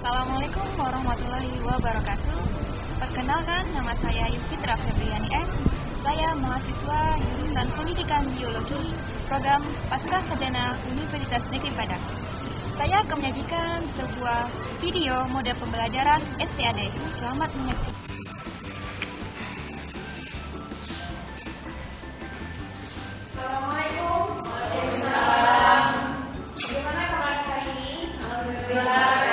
Assalamualaikum warahmatullahi wabarakatuh. Perkenalkan, nama saya Yufitra Febriani M. Saya mahasiswa jurusan Pendidikan Biologi, program Pascasarjana Universitas Negeri Padang. Saya akan menyajikan sebuah video mode pembelajaran STAD. Selamat menyaksikan. Assalamualaikum. Waalaikumsalam. Bagaimana kabar hari ini? Alhamdulillah.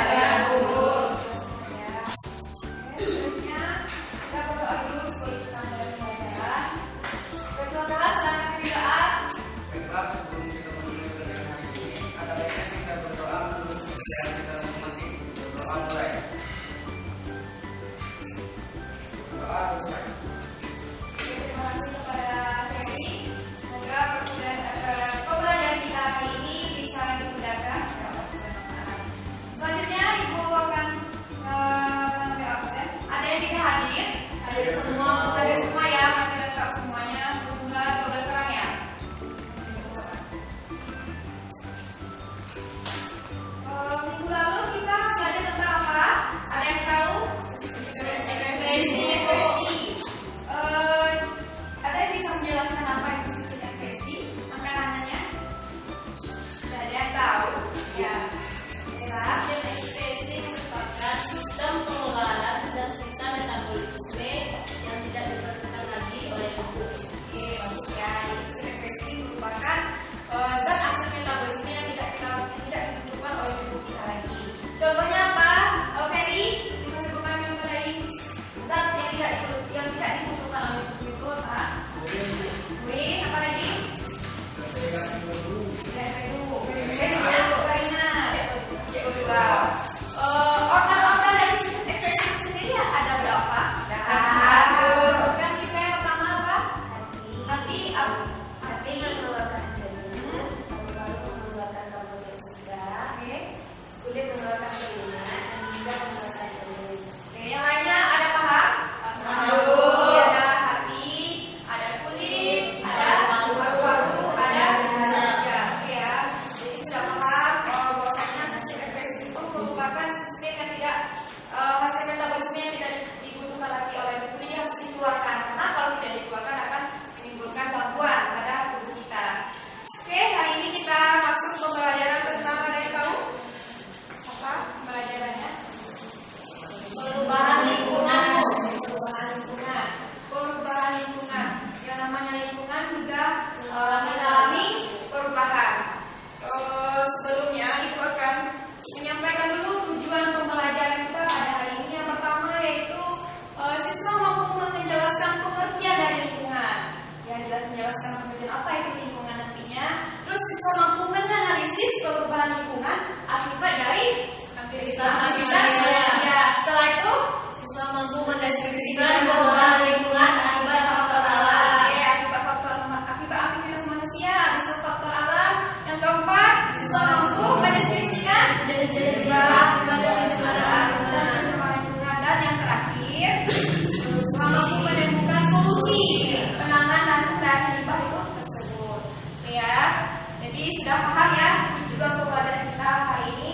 Sudah paham ya juga pembelajaran kita hari ini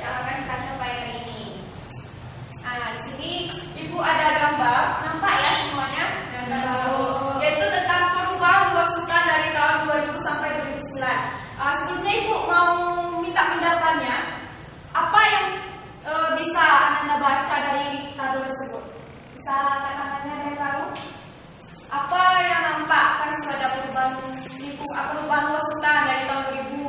yang akan kita capai hari ini. Nah, di sini Ibu ada gambar, nampak ya semuanya? Yaitu tentang perubahan luas hutan dari tahun 2000 sampai 2009. Sebelumnya Ibu mau minta pendapatnya, apa yang bisa Anda baca dari tabel tersebut? Bisa katakannya ada yang tahu? Apa yang nampak kan sudah ada perubahan luas hutan dari tahun 2000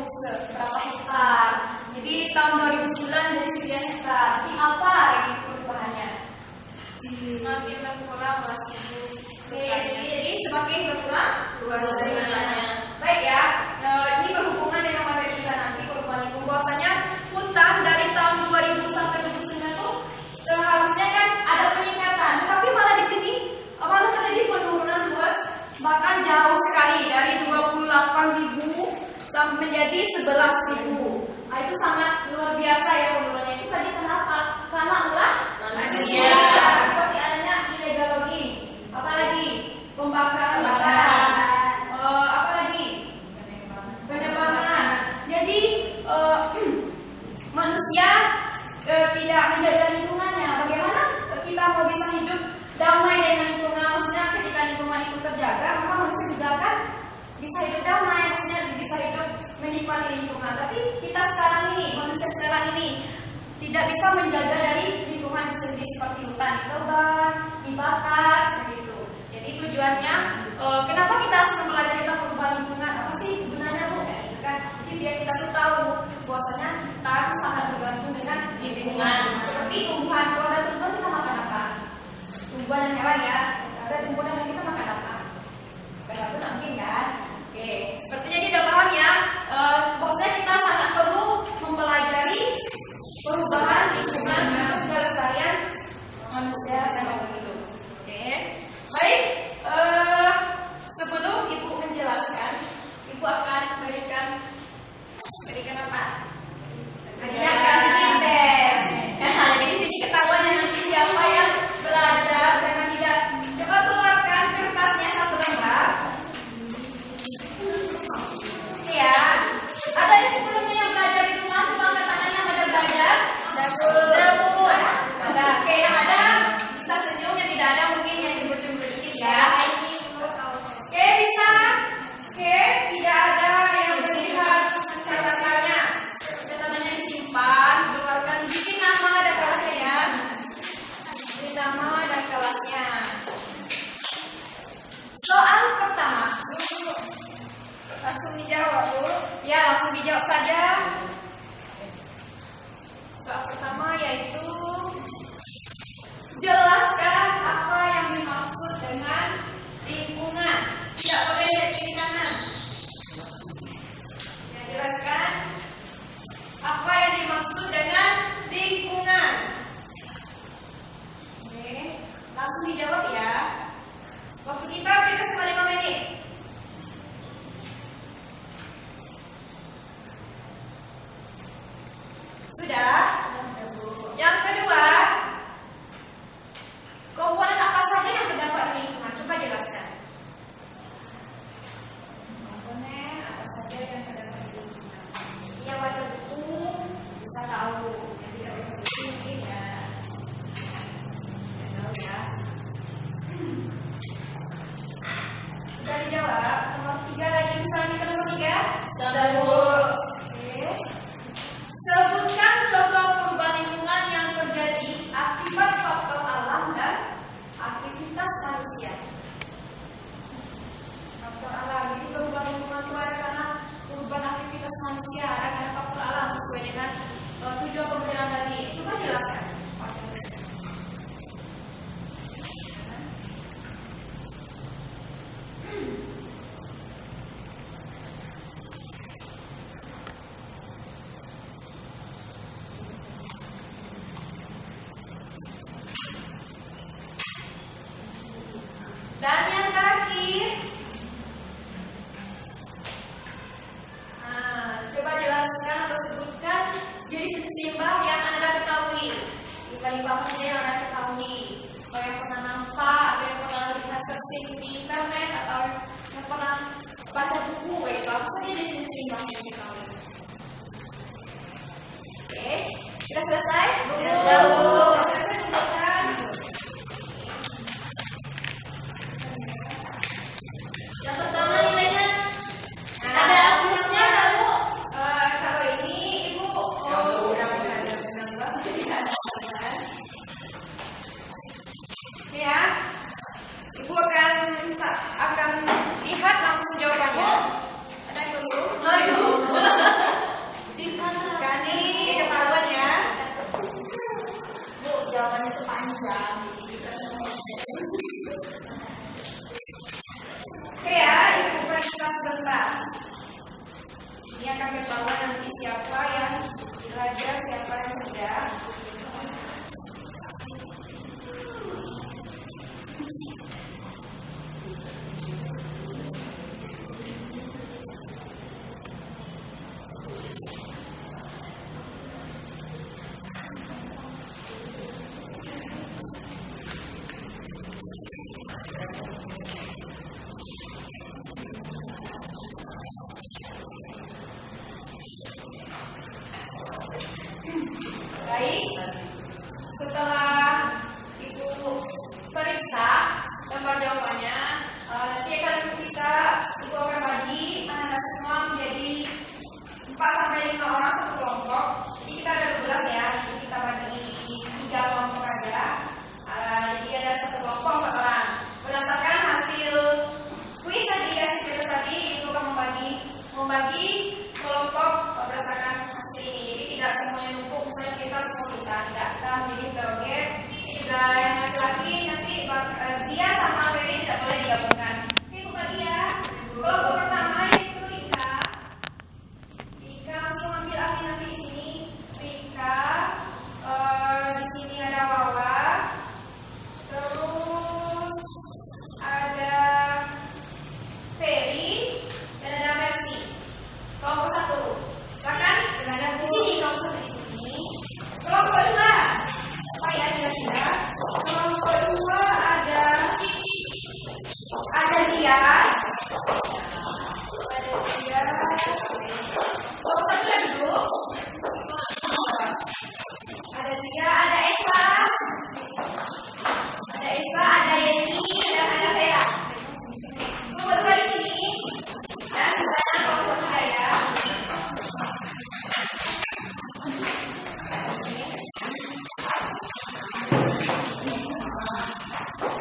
berapa hektar. Jadi tahun 2009 dari sekian hektar. Jadi apa ini perubahannya? Semakin berkurang luasnya. Jadi semakin berkurang luasnya. Baik ya. Ini berhubungan dengan materi kita nanti perubahan lingkungan. Bahwasanya hutan dari tahun 2000 sampai 2009 itu seharusnya kan ada peningkatan, tapi malah di sini malah terjadi penurunan luas, bahkan jauh sekali dari 28.000 sampai menjadi 11.000. Nah, itu sangat luar biasa ya penurunannya. Itu tadi kenapa? Karena ulah manusia. Seperti adanya illegal logging. Apalagi pembakaran lahan. Apalagi penebangan. Jadi manusia tidak menjaga hidup damai, maksudnya bisa hidup menikmati lingkungan. Tapi kita sekarang ini, manusia sekarang ini tidak bisa menjaga dari lingkungan itu sendiri, seperti hutan ditebang, dibakar, seperti itu. Jadi tujuannya, kenapa kita harus mempelajari tentang perubahan lingkungan? Apa sih gunanya, Bu? Gitu kan? Jadi biar kita tuh tahu bahwasanya kita tuh sangat bergantung dengan lingkungan. Seperti tumbuhan, kalau ada tumbuhan kita makan apa? Tumbuhan dan hewan ya. Ada tumbuhan yang kita makan apa? Gak mungkin kan? Oke, sepertinya dia udah paham ya. Bahwasanya kita sangat perlu mempelajari perubahan lingkungan untuk kelestarian manusia dan makhluk hidup. Oke, baik. Sebelum Ibu menjelaskan, Ibu akan memberikan apa? Berikan tes. Jadi di sini ketahuan ya nanti siapa yang belajar, siapa tidak. Coba keluarkan kertasnya satu lembar. Ya, ada yang sebelumnya yang belajar di rumah, coba angkat tangannya yang ada belajar. Dapur. Ada. Oke, yang ada bisa senyum, yang tidak ada mungkin yang jemput-jemput dikit ya. Oke, bisa. Oke, tidak ada yang melihat catatannya. Catatannya disimpan, keluarkan bikin nama dan kelasnya ya. Bikin nama dan kelasnya. Soal pertama. Langsung dijawab, Bu. Ya, langsung dijawab saja. Soal pertama yaitu jelaskan apa yang dimaksud dengan lingkungan. Tidak boleh lihat kiri kanan. Ya, jelaskan apa yang dimaksud dengan lingkungan. Oke, langsung dijawab ya. Waktu kita berikan cuma 5 menit. Sudah? Yang kedua, komponen apa saja yang terdapat di lingkungan? Coba jelaskan. Komponen apa saja yang terdapat di lingkungan? Yang baca buku bisa tahu. Yang tidak baca buku mungkin ya. Tidak tahu ya. Sudah dijawab. Nomor 3 lagi, misalnya ke nomor 3. Sudah. Sebutkan contoh perubahan lingkungan yang terjadi akibat faktor alam dan aktivitas manusia. Faktor alam, jadi perubahan lingkungan itu ada karena perubahan aktivitas manusia, ada karena faktor alam sesuai dengan tujuan pembelajaran tadi. Coba jelaskan. Dan yang terakhir, coba jelaskan atau sebutkan jenis limbah yang Anda ketahui. Limbah-limbah apa yang Anda ketahui, atau yang pernah nampak, atau yang pernah lihat searching di internet, atau yang pernah baca buku, itu apa saja jenis limbah yang diketahui. Oke, sudah selesai? Belum. Yang pertama nilainya ada grupnya kamu. Kalau ini Ibu ya, Ibu akan lihat langsung jawabannya. Ada yang belum? Kan ini ketahuan ya. Bu, jawabannya itu panjang. Oke ya, Ibu periksa sebentar. Ini akan ketahuan nanti siapa yang belajar, siapa yang tidak. Baik, setelah Ibu periksa gambar jawabannya, Nanti kita ibu akan bagi anak semua menjadi 4 sampai 5 orang satu kelompok. Jadi kita ada 12 ya. Jadi kita bagi 3 kelompok aja. Jadi ada satu kelompok 4 orang. Berdasarkan hasil kuis yang dikasih video tadi, ibu akan membagi kelompok berdasarkan hasil ini. Jadi tidak semuanya numpuk. Misalnya kita semua kita tidak, kita menjadi heterogen. Ini juga yang laki-laki nanti dia sama Ferry tidak boleh digabungkan. Oke, Bu Badia. Kelompok pertama yaitu Rika. Rika langsung ambil lagi nanti di sini. Rika, di sini ada Wawa. Terus ada Ferry dan ada Mercy. Kelompok 1. Silakan. Ada di sini kelompok 1 di sini. Kelompok 2. Apa ya kira-kira? Kelompok 2 ada dia. Kelompok 1 lagi dulu. Ada dia, ada Esa. Ada Esa, ada Yeni, dan ada Vera. Kelompok 2 di sini. Dan di sana kelompok 3 ya.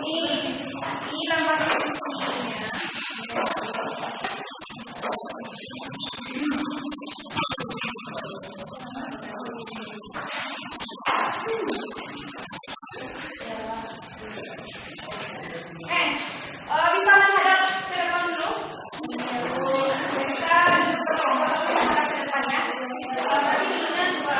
Ini lembar diskusinya. Bisa menghadap ke depan dulu. Kita ke depannya. Tadi dengan 2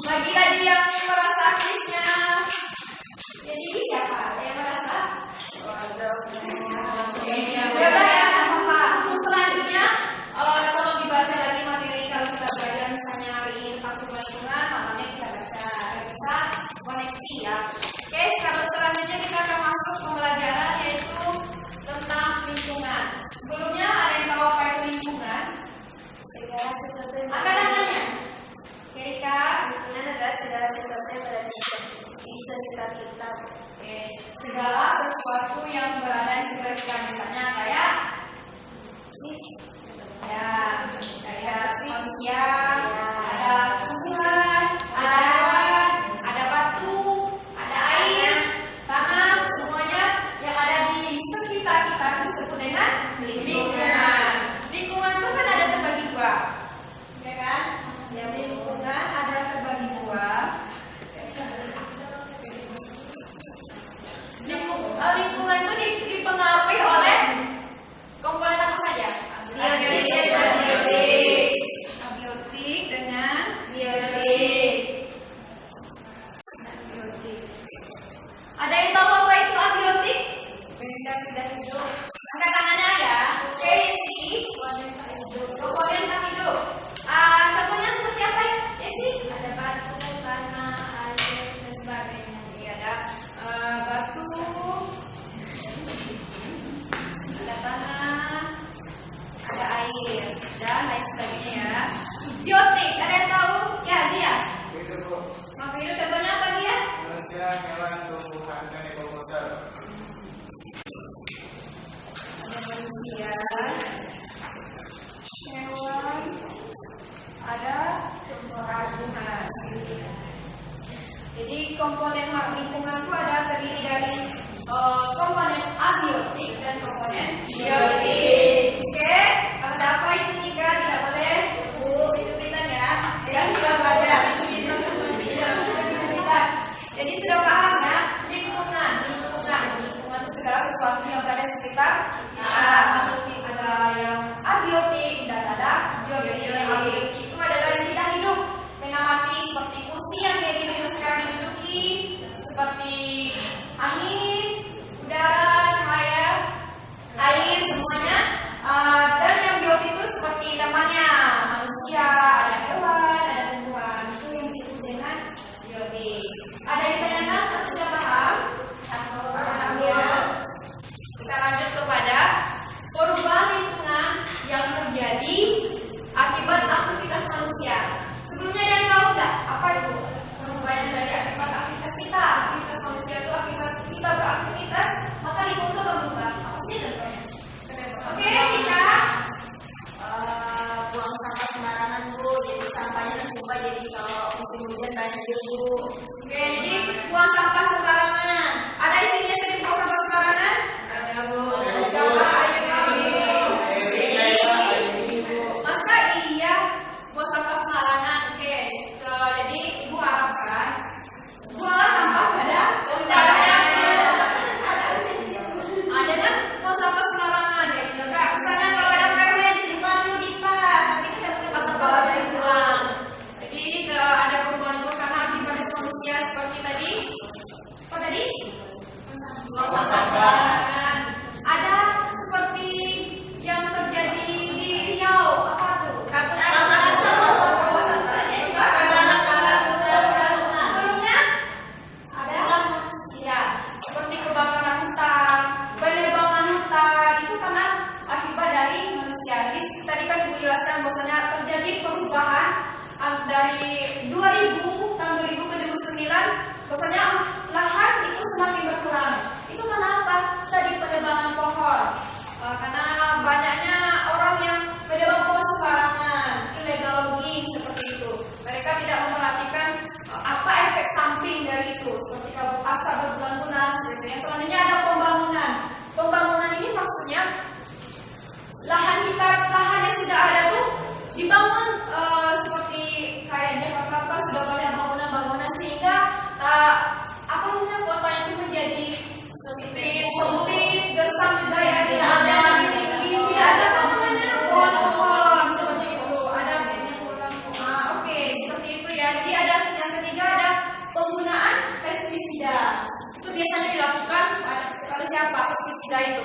bagi tadi yang merasa kuisnya jadi siapa? Ada yang merasa? Ya udah ya, apa-apa. Untuk selanjutnya tolong dibaca lagi materi kalau kita belajar misalnya hari ini tentang lingkungan, malamnya kita baca bisa koneksi ya. Oke, sekarang selanjutnya kita akan masuk pembelajaran yaitu tentang lingkungan. Sebelumnya ada yang tahu apa itu lingkungan? Segala sesuatu yang angkat tangannya. Erika, lingkungan adalah segala sesuatu yang berada di sekitar kita. Oke, segala sesuatu yang berada di sekitar kita, misalnya kayak manusia, ada tumbuhan, ada batu, ada air, tanah, semuanya yang ada di sekitar kita disebut dengan lingkungan. Lingkungan itu kan ada terbagi 2, ya kan? Yang lingkungan ada terbagi 2. Lingkungan itu dipengaruhi oleh komponen apa saja? Abiotik dengan biotik. Ada yang tahu apa itu abiotik? Angkat tangannya ya. Oke, komponen tak hidup. Contohnya seperti apa ya? Ada batu, tanah, air, dan sebagainya. Jadi ada batu, ada tanah, ada air, dan lain sebagainya ya. Biotik, ada yang tahu? Ya, dia. Makhluk hidup contohnya apa dia? Manusia, hewan, tumbuhan, dan ekosistem. Ada manusia, hewan, ada tumbuhan. Jadi komponen lingkungan itu ada terdiri dari komponen abiotik dan komponen biotik. Oke, ada apa itu jika tidak boleh? Itu kita ya. Yang kita belajar itu kita. Jadi sudah paham ya? Lingkungan itu segala sesuatu yang berada di sekitar. Ada yang abiotik dan ada biotik. Abiotik itu adalah yang tidak hidup, benda mati seperti kursi yang kayak gini yang sekarang diduduki, seperti angin, udara, cahaya, air, semuanya. Dan yang biotik itu seperti lupa jadi kalau musim hujan banjir Bu. Oke, jadi buang sampah sembarangan. Ada di sini yang sering buang sampah sembarangan? Ada Bu. Coba ayo kami. Masa iya buang sampah sembarangan? Oke, jadi Ibu harapkan buanglah sampah pada tempatnya. Ada kan buang sampah sembarangan ya, enggak. Misalnya kalau ada permen disimpan dulu di tas, nanti kita punya sampah dari buang. Jadi ada perubahan itu karena aktivitas manusia seperti tadi. Apa tadi? Buang sampah sembarangan. Ada seperti yang terjadi di Riau, apa tuh? Sebelumnya ada ya seperti kebakaran hutan, penebangan hutan itu karena akibat dari manusia. Jadi tadi kan Ibu jelaskan bahwasanya terjadi perubahan dari 2000 tahun 2000 ke 2009 bahwasanya lahan itu semakin berkurang. Itu kenapa? Tadi penebangan pohon. Karena banyaknya orang yang menebang pohon sembarangan, illegal logging seperti itu. Mereka tidak memperhatikan apa efek samping dari itu, seperti kabut asap berbulan-bulan seperti yang selanjutnya ada pembangunan. Pembangunan ini maksudnya lahan yang sudah ada tuh dibangun seperti kayak Jakarta sudah banyak bangunan-bangunan sehingga apa namanya kotanya itu menjadi sempit, gersam juga ya, tidak ada apa namanya pohon-pohon seperti itu, ada oke seperti itu ya. Jadi ada yang ketiga ada penggunaan pestisida. Itu biasanya dilakukan pada siapa pestisida itu?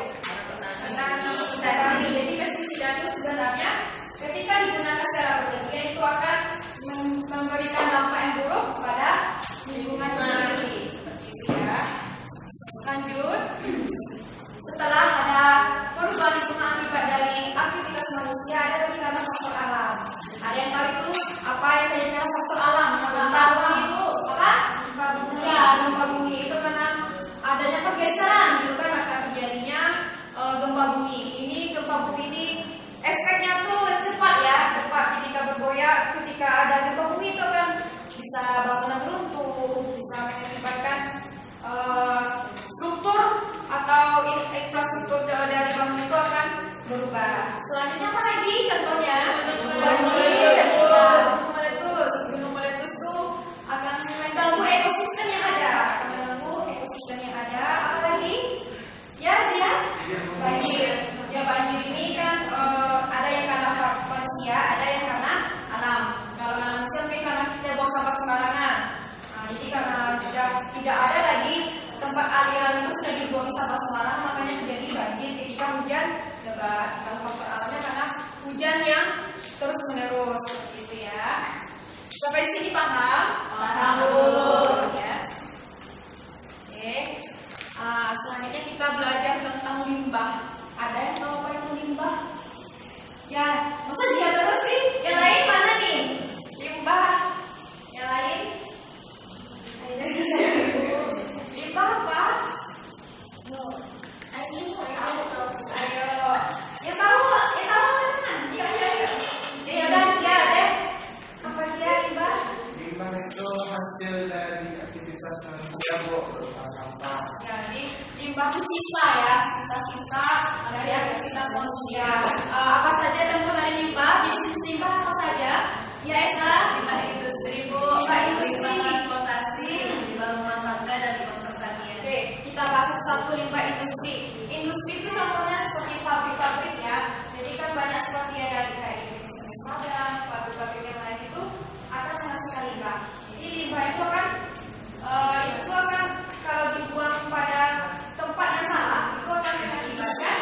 Petani. Jadi pestisida itu sebenarnya ketika digunakan secara berlebihan itu akan memberikan dampak yang buruk pada lingkungan sendiri. Seperti itu ya. Lanjut. Setelah ada perubahan lingkungan akibat dari aktivitas manusia, ada lagi karena faktor alam. Ada yang tahu itu apa yang terjadi faktor alam? Gempa bumi itu apa? Ya, gempa bumi itu karena adanya pergeseran gitu kan akan terjadinya gempa bumi. Ini gempa bumi ini efeknya tuh cepat ya, cepat ketika bergoyang, ketika ada gempa bumi itu kan bisa bangunan runtuh, bisa mengakibatkan struktur atau infrastruktur dari bangunan itu akan berubah. Selanjutnya apa lagi contohnya? Gunung meletus itu akan mengganggu ekosistem yang ada. Apa lagi? Ya, banjir. Ya, banjir ini kan ada yang karena manusia, ada yang karena alam. Kalau karena manusia mungkin karena kita buang sampah sembarangan. Nah, jadi karena tidak ada lagi tempat aliran itu sudah dibuang sampah sembarangan, makanya terjadi banjir ketika hujan lebat. Kalau faktor alamnya karena hujan yang terus menerus seperti itu ya. Sampai di sini paham? Paham. Ya. Oke. Selanjutnya kita belajar tentang limbah. Ada yang tahu apa itu limbah? Ya, masa dia terus sih? Yang lain mana nih? Limbah. Yang lain? Limbah apa? Ayo. Yang tahu mana? Ayo. Ya udah dia deh. Apa dia limbah? Limbah itu hasil dari aktivitas manusia berupa sampah. Ya, jadi limbah itu sisa ya, sisa dari aktivitas manusia. Apa saja contoh dari limbah? Jenis limbah apa saja? Ya, Esa. Limbah industri Bu, limbah transportasi, limbah rumah tangga dan limbah pertanian. Oke, kita bahas satu limbah industri. Industri itu contohnya seperti pabrik-pabrik ya. Jadi kan banyak seperti ada kayak industri padang, pabrik-pabrik yang lain itu akan menghasilkan limbah. Jadi limbah itu akan kalau dibuang pada tempat yang salah itu akan mengakibatkan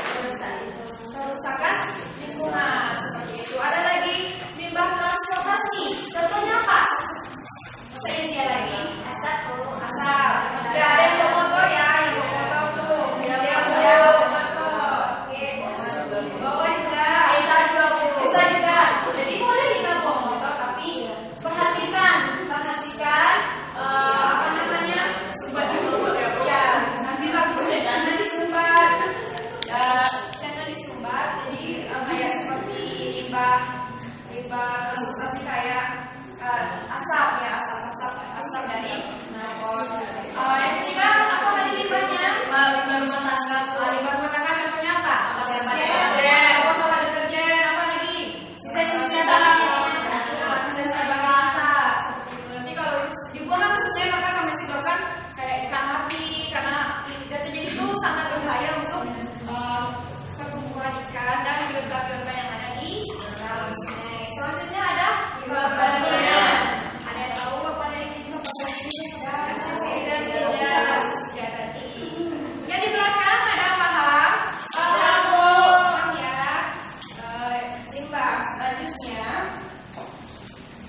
kerusakan lingkungan seperti itu. Ada lagi limbah transportasi. Contohnya apa? Masa ini dia lagi asap. Ya, ada yang bawa motor ya, yang bawa motor tuh. Yang bawa motor. Oke. Bawa juga. Bisa juga. Jadi boleh kita bawa motor tapi perhatikan apa namanya? asap ya, asap dari knalpot. Yang ketiga apa tadi limbahnya? Limbah rumah tangga Bu. Limbah rumah tangga contohnya apa? Deterjen. Sampah deterjen, apa lagi? Sisa-sisa Sisa biomasa seperti itu. Nanti kalau dibuang ke sungai maka kami sebabkan kayak ikan mati karena deterjen itu sangat berbahaya untuk pertumbuhan ikan dan biota-biota yang ada di dalam sungai. Selanjutnya ada limbah pertanian. Ada yang tahu apa dari limbah pertanian? Ya tadi. Yang di belakang ada paham? Paham ya. Limbah selanjutnya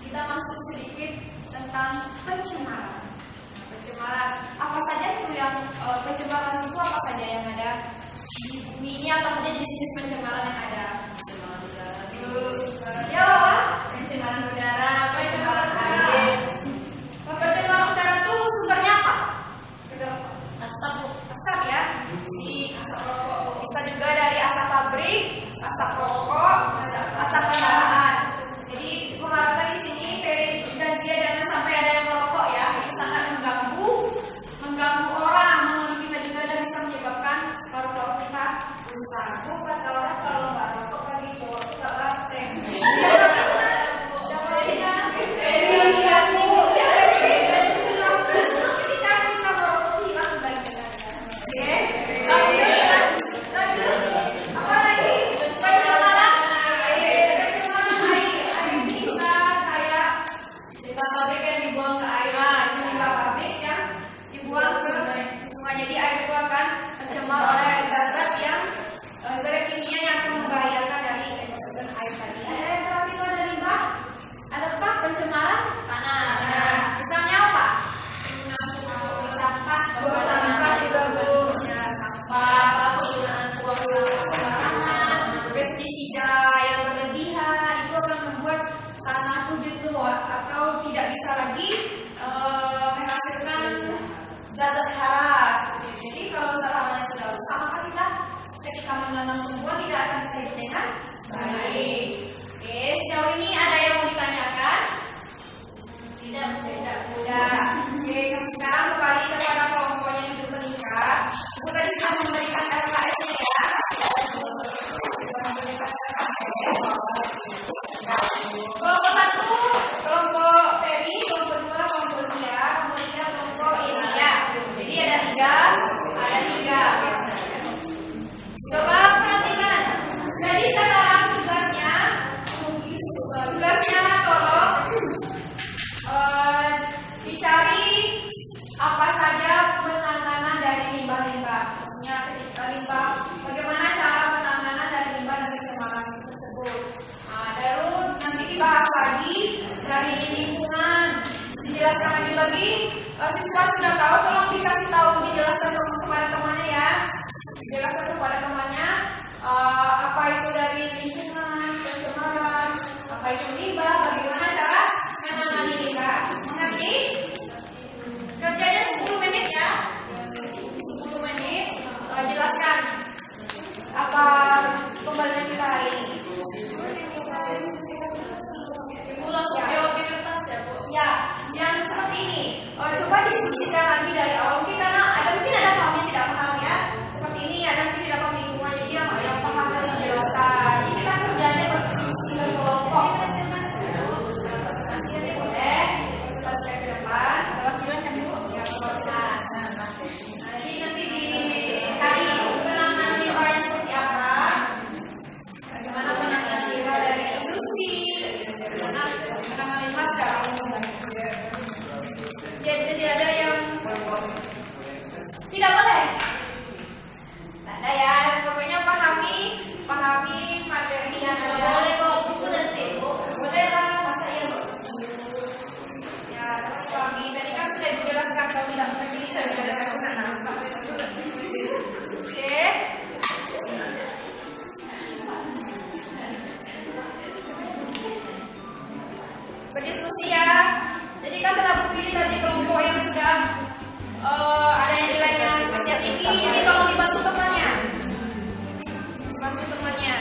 kita masuk sedikit tentang pencemaran. Pencemaran apa saja itu yang pencemaran itu apa saja yang ada di bumi ini, apa saja jenis pencemaran yang ada? Pencemaran udara, pencemaran air. Pencemaran udara itu sumbernya apa? Asap ya. Di asap rokok. Bisa juga dari asap pabrik, asap rokok, asap kendaraan. Jadi mengharapkan di sini dan dia jangan sampai ada yang merokok ya. Ini sangat mengganggu orang, mengganggu kita juga dan bisa menyebabkan paru-paru kita rusak. Kata orang kalau nggak rokok lagi cowok nggak lateng. Jadi air itu akan tercemar oleh zat-zat yang zat kimia yang akan membahayakan dari ekosistem air tadi. Ada yang tahu itu ada limbah? Ada apa? Pencemaran tanah. Misalnya apa? Sampah. Sampah juga Bu. Ya, sampah. Buang sampah sembarangan. Pestisida yang berlebihan itu akan membuat tanah itu jenuh atau tidak bisa lagi menghasilkan zat-zat hara. Jadi kalau zat haranya sudah rusak maka kita ketika menanam tumbuhan tidak akan bisa hidup dengan baik. Oke, sejauh ini ada yang mau ditanyakan? Tidak. Oke, sekarang kembali kepada kelompoknya yang duduk meningkat. Ibu tadi sudah memberikan LKS-nya ya. Kelompok 1, kelompok Ferry, kelompok 2, kelompok Ria, kelompok 3, kelompok India. Jadi ada 3. Coba perhatikan. Jadi sekarang tugasnya tolong dicari apa saja penanganan dari limbah-limbah. Maksudnya ketika limbah, bagaimana cara penanganan dari limbah dan pencemaran tersebut. Lalu nanti dibahas lagi dari lingkungan, dijelaskan lagi bagi siswa sudah tahu, tolong dikasih tahu, dijelaskan kepada temannya ya. Dijelaskan kepada temannya apa itu dari lingkungan, pencemaran, apa itu limbah, bagaimana cara menangani limbah. Mengerti? Kerjanya 10 menit ya. 10 menit jelaskan apa pembelajaran kita hari ini. Ibu langsung jawab di kertas ya Bu. Ya, yang seperti ini. Coba diskusikan lagi dari awal. Mungkin ada paham yang tidak paham ya. Seperti ini ada mungkin tidak paham lingkungan. Jadi yang paham dari penjelasan. Ini kita kerjanya berdiskusi berkelompok. Nanti boleh kita ke depan. Perwakilan kan Bu? Ya, perwakilan. Nanti di hari penanganan limbahnya seperti apa? Bagaimana penanganan limbah dari industri? Bagaimana penanganan limbah secara umum? Jadi tidak ada yang tidak boleh. Tidak ada ya. Pokoknya pahami materi yang ada. Boleh kok Bu nanti Bu. Boleh lah, masa iya Bu. Ya, tapi pahami. Tadi kan sudah dijelaskan kalau tidak mengerti saya jelaskan. Oke. Berdiskusi ya. Jadi kan telah berpilih tadi kelompok yang sudah ada yang nilainya masih tinggi. Jadi tolong dibantu temannya. Bantu temannya.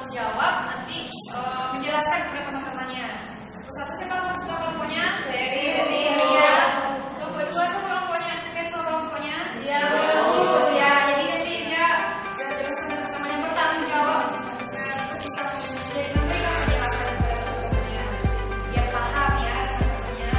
bertanggung jawab nanti menjelaskan kepada teman-temannya. Satu siapa ketua kelompoknya? Ferry. Kelompok 2 tuh kelompoknya, ketua kelompoknya? Iya, Bu. Ya, jadi nanti dia jelaskan kepada teman-teman yang bertanggung jawab. Jadi nanti kamu jelaskan kepada teman-temannya biar paham ya teman-temannya.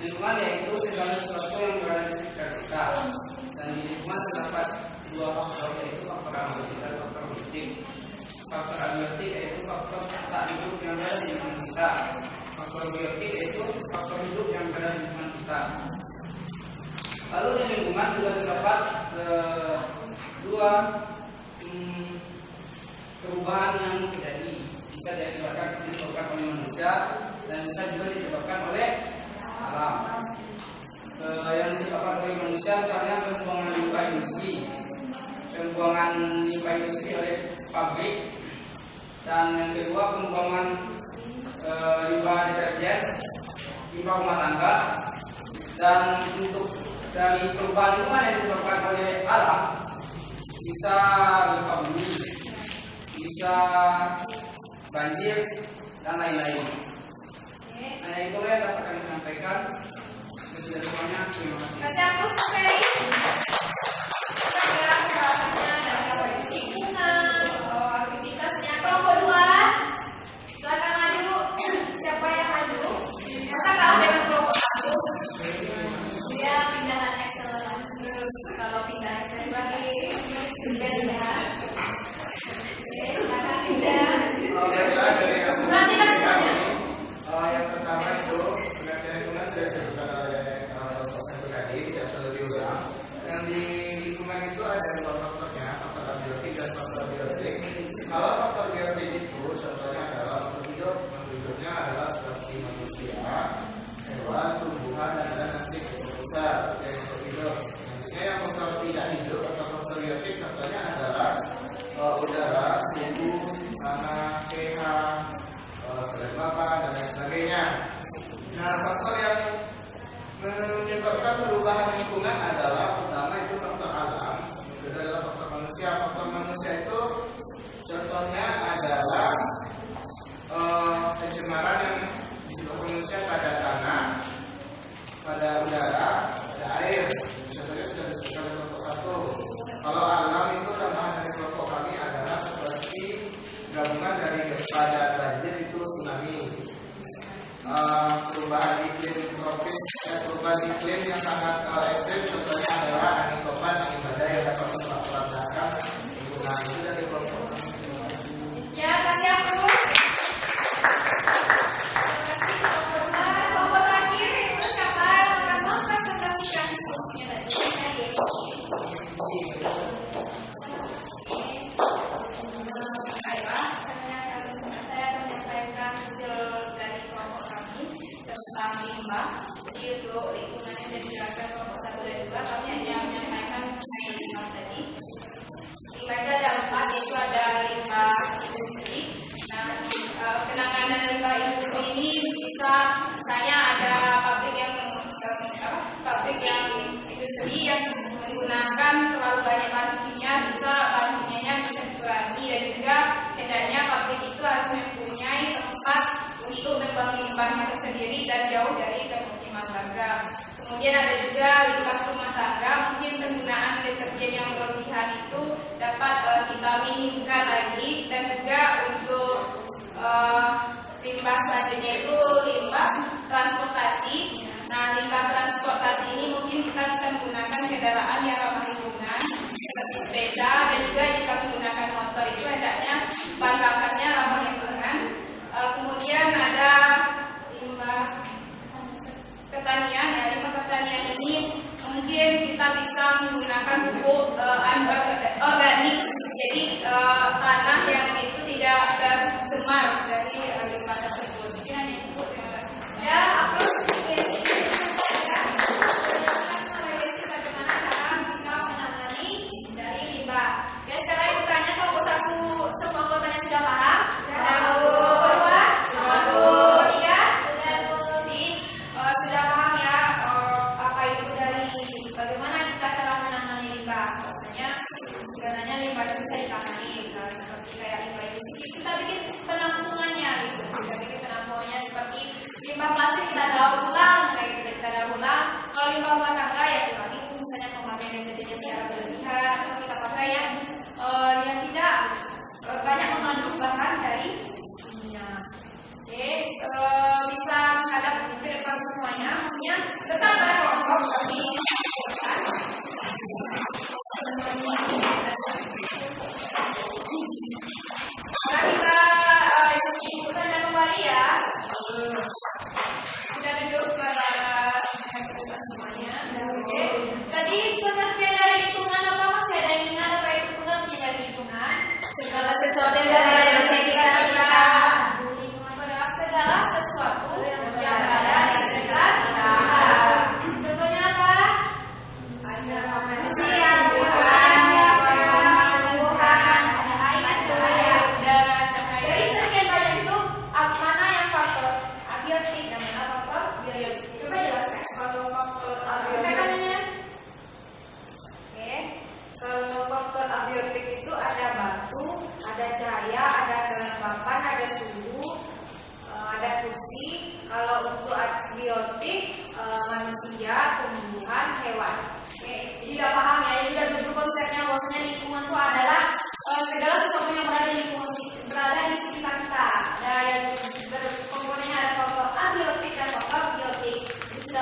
Lingkungan yaitu segala sesuatu yang berada di sekitar kita. Dan di lingkungan terdapat dua faktor, yaitu faktor abiotik dan faktor biologi. Faktor abiotik yaitu faktor tak hidup yang berada di lingkungan kita. Faktor biologi yaitu faktor hidup yang berada di lingkungan kita. Lalu di lingkungan juga terdapat dua perubahan yang terjadi. Bisa disebabkan oleh manusia dan bisa juga disebabkan oleh alam. Yang disebabkan oleh manusia misalnya pembuangan limbah industri, pembuangan limbah industri oleh pabrik, dan yang kedua pembuangan limbah deterjen, limbah rumah tangga. Dan untuk dari perubahan lingkungan yang disebabkan oleh alam bisa gempa bumi, bisa banjir dan lain-lain. Nah, itu yang dapat kami sampaikan. Sudah semuanya, terima kasih. Kasih aku sampai lagi. Sekarang pembahasannya dari lingkungan, aktivitasnya. Kelompok 2, silakan maju. Siapa yang maju? Kita kalah dengan kelompok 1. Dia pindahan akselerasi. Terus kalau pindah akselerasi, pindah. Oke, silakan pindah. Perhatikan semuanya. Yang pertama itu pengertian lingkungan sudah disebutkan oleh biotik. Kalau faktor biotik itu contohnya adalah makhluk hidupnya adalah seperti manusia, hewan, tumbuhan, dan nanti besar yang makhluk hidup. Nantinya yang faktor tidak hidup atau faktor biotik contohnya adalah udara, suhu, tanah, pH, kelembapan, dan lain sebagainya. Nah, faktor yang menyebabkan perubahan lingkungan adalah pertama itu faktor alam, kedua adalah faktor manusia. Faktor manusia itu contohnya adalah pencemaran yang disebabkan manusia pada tanah, pada udara, pada air. Contohnya sudah disebutkan di kelompok 1. Kalau alam itu tambahan dari kelompok kami adalah seperti gabungan dari gempa dan banjir itu tsunami. Perubahan iklim tropis, perubahan iklim yang sangat ekstrim contohnya adalah angin topan, angin badai yang dapat menyebabkan lingkungan. Itu dari kelompok. Ya, kasih aku. Kelompok terakhir itu siapa yang akan mempresentasikan diskusinya tadi? Baiklah, saya akan menyampaikan hasil dari kelompok kami tentang limbah. Jadi untuk lingkungannya dan dijelaskan kelompok 1 dan 2, kami hanya menyampaikan mengenai limbah tadi. Limbah itu ada 4, yaitu ada limbah industri. Nah, penanganan limbah industri ini bisa misalnya ada pabrik yang industri yang menggunakan terlalu banyak bahan kimia, bisa bahan kimianya bisa dikurangi, dan juga hendaknya pabrik itu harus mempunyai tempat untuk membuang limbahnya tersendiri dan jauh dari pemukiman warga. Kemudian ada juga limbah rumah tangga, mungkin penggunaan deterjen yang berlebihan itu dapat kita minimkan lagi, dan juga untuk limbah selanjutnya itu limbah transportasi. Nah, limbah transportasi ini mungkin kita bisa menggunakan kendaraan yang ramah lingkungan seperti sepeda, dan juga jika menggunakan motor itu hendaknya bahan bakarnya ramah lingkungan. Kemudian ada limbah pertanian. Ya, limbah pertanian ini mungkin kita bisa menggunakan pupuk organik, jadi tanah yang itu tidak tercemar dari limbah tersebut. Mungkin hanya itu. Terima kasih. Ya, aku mungkin bagaimana cara kita menangani dari limbah. Ya, sekarang ibu tanya kelompok 1 semua anggotanya sudah paham? Sudah paham ya apa itu dari bagaimana kita cara menangani limbah. Maksudnya sebenarnya limbah itu bisa ditangani seperti kayak limbah industri, kita bikin penampungannya gitu. Kita bikin penampungannya seperti limbah plastik kita daur ulang, kayak gitu kita daur ulang. Kalau limbah rumah tangga ya kurangi misalnya pemakaian deterjen secara berlebihan, atau kita pakai yang tidak banyak mengandung bahan dari kimia. Oke, bisa menghadap ke depan semuanya, maksudnya tetap pada kelompok kami. Sekarang kita tanya kembali ya. Sudah duduk pada semuanya. Oke. Tadi pengertian dari lingkungan apa, masih ada yang ingat apa itu pengertian dari lingkungan? Segala sesuatu yang berada di sekitar kita. Lingkungan adalah segala sesuatu yang berada di sekitar kita. Contohnya apa? Ada manusia, tumbuhan, ada air, udara, cahaya. Dari sekian banyak itu, mana yang faktor abiotik dan mana faktor biotik? Coba jelaskan. Kalau faktor abiotik, kalau faktor abiotik itu ada batu, ada cahaya, ada kelembapan, ada suhu, ada kursi. Kalau untuk abiotik, manusia, tumbuhan, hewan. Oke, jadi udah paham ya, jadi udah duduk konsepnya bahwasanya lingkungan itu adalah segala sesuatu yang berada di lingkungan, berada di sekitar kita. Ada yang berkomponennya ada faktor abiotik dan faktor biotik. Jadi sudah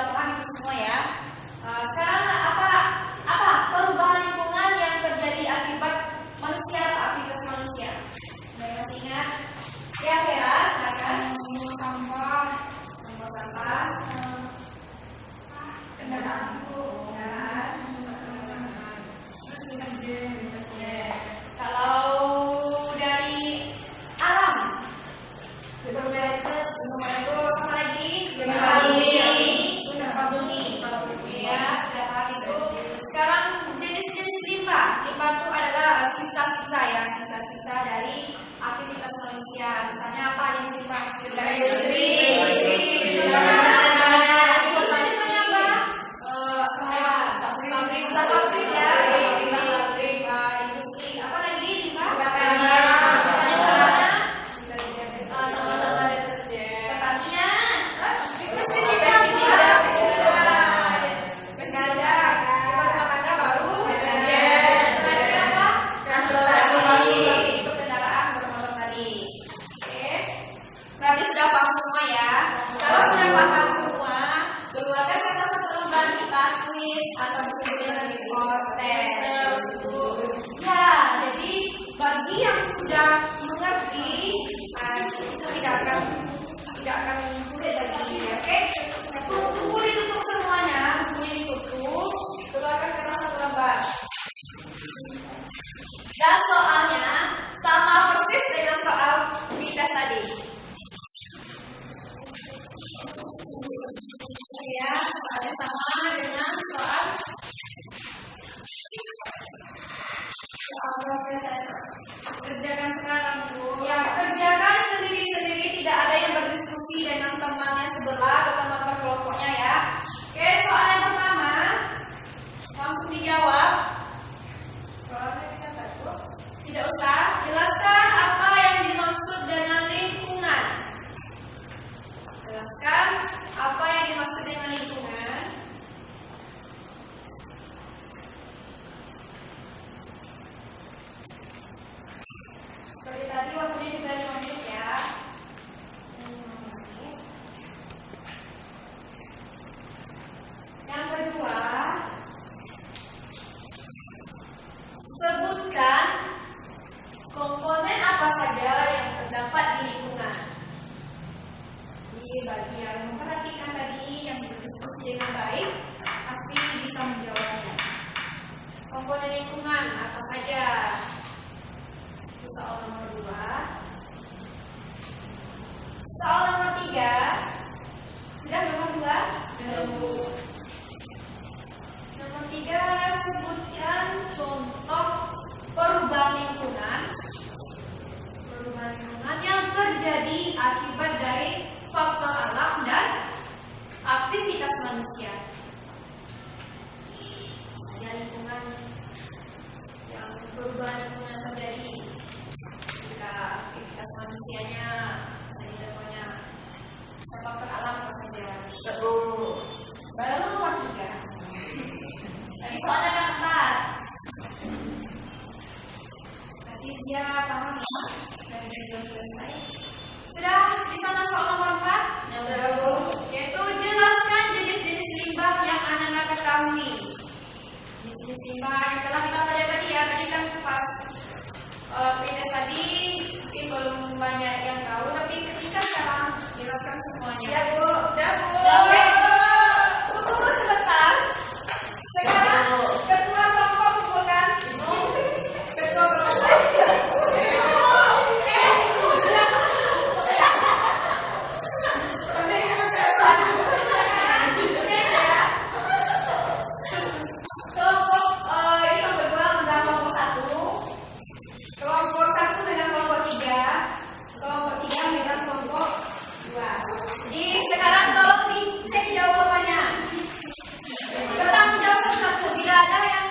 tidak akan sulit lagi, oke? Buku ditutup semuanya, bukunya ditutup, keluarkan kertas satu lembar. Dan soalnya sama persis dengan soal di tes tadi. Ya, soalnya sama dengan soal Kerjakan sekarang, Bu. ya, kerjakan sendiri-sendiri, tidak ada yang berdiskusi dengan temannya sebelah atau teman berkelompoknya ya. Oke, soal yang pertama langsung dijawab. Soalnya kita tahu. Tidak usah, jelaskan apa yang dimaksud dengan lingkungan. Jelaskan apa yang dimaksud dengan lingkungan. Seperti tadi waktunya juga 5 menit ya. 5 menit. Yang kedua, sebutkan komponen apa saja yang terdapat di lingkungan. Jadi bagi yang memperhatikan tadi, yang berdiskusi dengan baik, pasti bisa menjawabnya. Komponen lingkungan apa saja? Soal nomor 2. Soal nomor 3. Sudah nomor 2? Nomor 3, sebutkan contoh perubahan lingkungan. Perubahan lingkungan yang terjadi akibat dari faktor alam dan aktivitas manusia. Saja lingkungan yang perubahan lingkungan terjadi jika aktivitas manusianya, misalnya contohnya faktor alam apa saja. Baru nomor 3. Tadi soalnya kan 4. Tadi dia paham ya? Dan sudah selesai. Sudah bisa soal nomor 4? Sudah, Bu. Yaitu jelaskan jenis-jenis limbah yang Anda ketahui. Jenis limbah yang telah kita pelajari ya, tadi kan pas PTS tadi mungkin belum banyak yang tahu, tapi ketika sekarang jelaskan semuanya. Ya, Bu. Udah, Bu. Tunggu sebentar. Sekarang ketua kelompok kumpulkan. Ketua kelompok. Kelompok 1 dengan kelompok 3, kelompok 3 dengan kelompok 2. Jadi sekarang tolong dicek jawabannya. Bertanggung jawab satu. Bila ada yang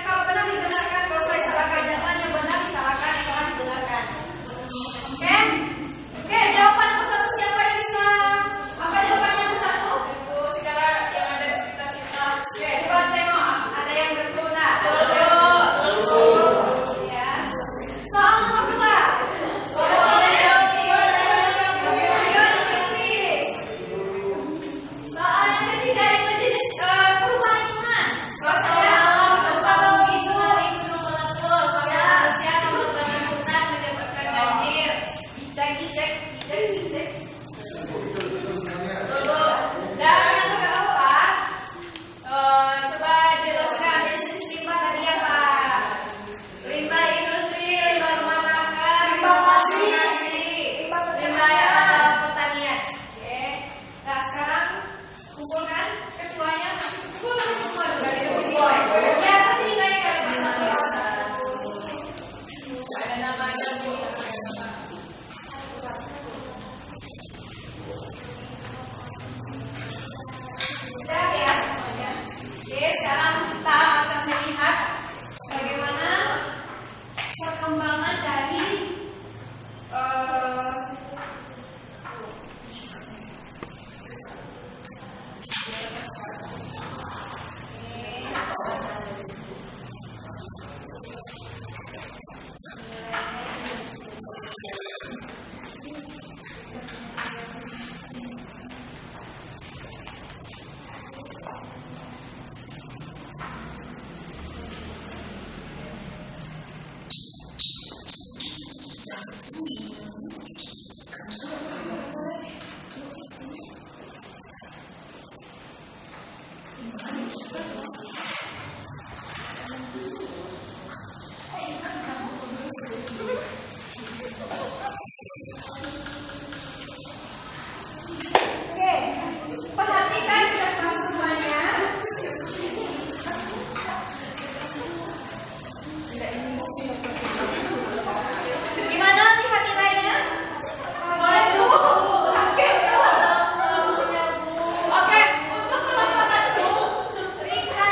kalau benar dibenarkan, kalau saya salahkan, jangan yang benar disalahkan, yang salah dibenarkan. Oke? Oke, jawaban nomor 1 siapa yang bisa? Apa jawabannya nomor 1? Itu sekarang yang ada di sekitar kita. Oke, coba tengok ada yang betul tak? Ya. Soal nomor 2. Soal yang ketiga itu jenis perubahan lingkungan. Dicek. Dan yang keempat, coba jelaskan jenis limbah tadi apa? Limbah industri, limbah rumah tangga, limbah pabrik, limbah pertanian. Oke. Nah sekarang kumpulkan ketuanya, kumpulkan semua dulu. Ya pasti naik kali Ada namanya, Bu. Sudah ya semuanya. Oke, sekarang kita akan melihat bagaimana perkembangan dari Oke, perhatikan kelas semuanya. Gimana lihat nilainya? Boleh Bu? Oke, untuk kelompok 1, Rika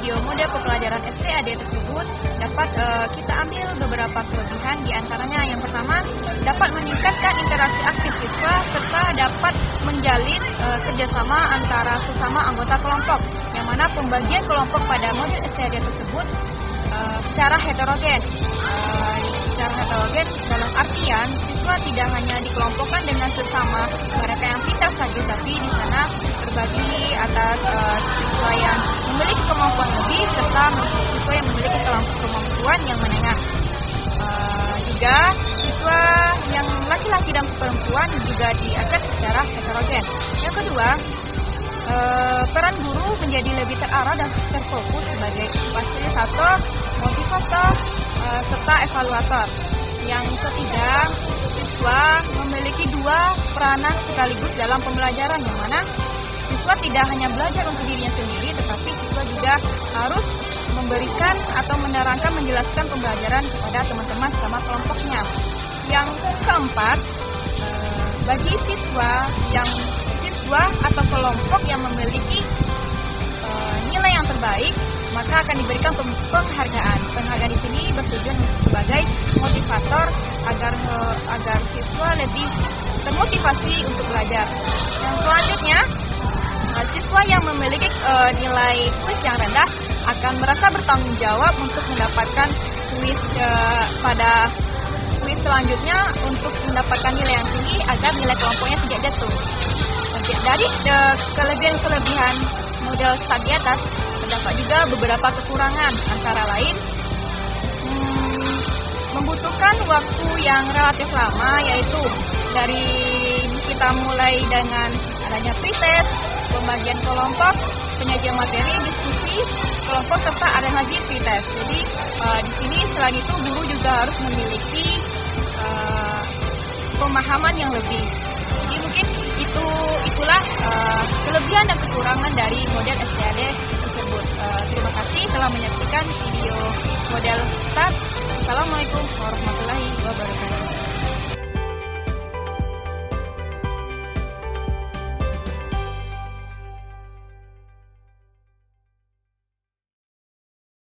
video model pembelajaran STAD tersebut dapat kita ambil beberapa kelebihan, di antaranya yang pertama dapat meningkatkan interaksi aktif siswa serta dapat menjalin kerjasama antara sesama anggota kelompok, yang mana pembagian kelompok pada model STAD tersebut secara heterogen. Secara heterogen dalam artian siswa tidak hanya dikelompokkan dengan sesama mereka yang pintar saja, tapi di sana terbagi atas siswa yang memiliki kemampuan lebih serta siswa yang memiliki kemampuan yang menengah. Juga siswa yang laki-laki dan perempuan juga diakses secara heterogen. Yang kedua, peran guru menjadi lebih terarah dan terfokus sebagai fasilitator, motivator, serta evaluator. Yang ketiga, siswa memiliki dua peranan sekaligus dalam pembelajaran, yang mana siswa tidak hanya belajar untuk dirinya sendiri, tetapi siswa juga harus memberikan atau menerangkan, menjelaskan pembelajaran kepada teman-teman sama kelompoknya. Yang keempat, bagi siswa atau kelompok yang memiliki nilai yang terbaik, maka akan diberikan penghargaan. Penghargaan di sini bertujuan sebagai motivator agar siswa lebih termotivasi untuk belajar. Yang selanjutnya, siswa yang memiliki nilai kuis yang rendah akan merasa bertanggung jawab untuk mendapatkan kuis pada kuis selanjutnya untuk mendapatkan nilai yang tinggi agar nilai kelompoknya tidak jatuh. Dari kelebihan-kelebihan model STAD di atas, terdapat juga beberapa kekurangan, antara lain membutuhkan waktu yang relatif lama, yaitu dari kita mulai dengan adanya pretest, pembagian kelompok, penyajian materi, diskusi kelompok, serta ada lagi pretest. Jadi di sini selain itu guru juga harus memiliki pemahaman yang lebih. Jadi mungkin itulah kelebihan dan kekurangan dari model STAD tersebut. Terima kasih telah menyaksikan video model STAD. Assalamualaikum warahmatullahi wabarakatuh.